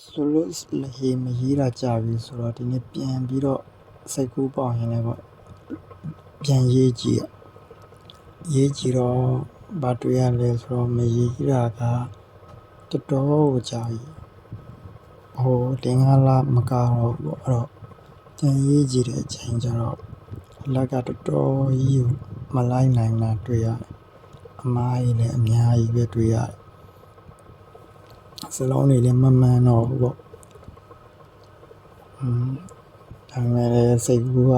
ဆိုလို့လေမရေးတာကြာပြီဆိုတော့ဒီနေ့ပြန်ပြီးတော့စိတ်ကူးပေါက်ရင်လည်းပေါ့ပြန်ရေးကြည့်တော့ဘာတွေ့ရလဲဆိုတော့မရေးတာကတော်တော်ကိုကြာပြီ5 လမကတော့ဘူးပေါ့အဲ့တော့ပြန်ရေးကြည့်တဲ့အချိန်ကျတော့လက်ကတော်တော်ကြီးကိုမလိုက်နိုင်တာတွေ့ရတယ်အမားကြီးလည်းအများကြီးပဲတွေ့ရတယ်စလုံးတွေလည်းမမှန်တော့ဘူးပေါ့ဒါပေမဲ့လည်းစိတ်ကူးက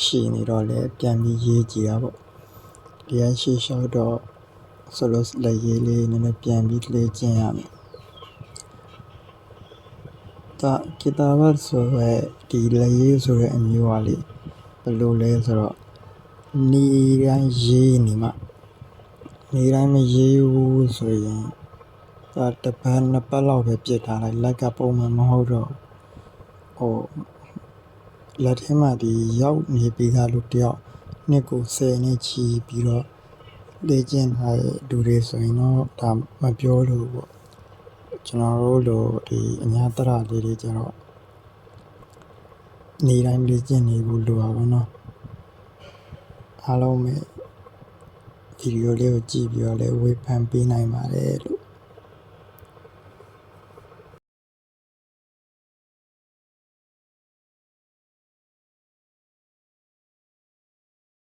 ရှိနေတော့လည်းပြန်ပြီးရေးကြည့်တာပေါ့ဒီကရှေ့လျှောက်တော့ဆိုလို့လက်ရေးလေးနည်းနည်းပြန်ပြီးလေ့ကျင့်ရမယ်ဒါဂီတာဘတ်ဆိုရဲဒီလက်ရေးဆိုတဲ့အမျိုးအလေးဘယ်လိုလဲဆိုတော့နေတိုင်းရေးနေမှနေတိုင်းမရေးဘူးဆိုရင်ဒါတစ်ပတ်နှစ်ပတ်လောက်ပဲပြစ်ထားလိုက်လက်ကပုံမှန်မဟုတ်တော့လက်ထဲမှာဒီရောက်နေပြီးသားလူတယောက်နှစ်ကို10နှစ်ချီပြီးတော့လေ့ကျင့်ထားတဲ့လူတွေဆိုရင်တော့ဒါမပြောလို့ပေါ့ကျွန်တော်တို့လိုဒီအညာတရလေးတွေကျတော့နေတိုင်းလေ့ကျင့်နေဘူးလို့ပါဘောနော်အားလုံးပဲဗီဒီယိုလေးကိုကြည့်ပြီးတော့လည်းဝေဖန်ပေးနိုင်ပါတယ်လို့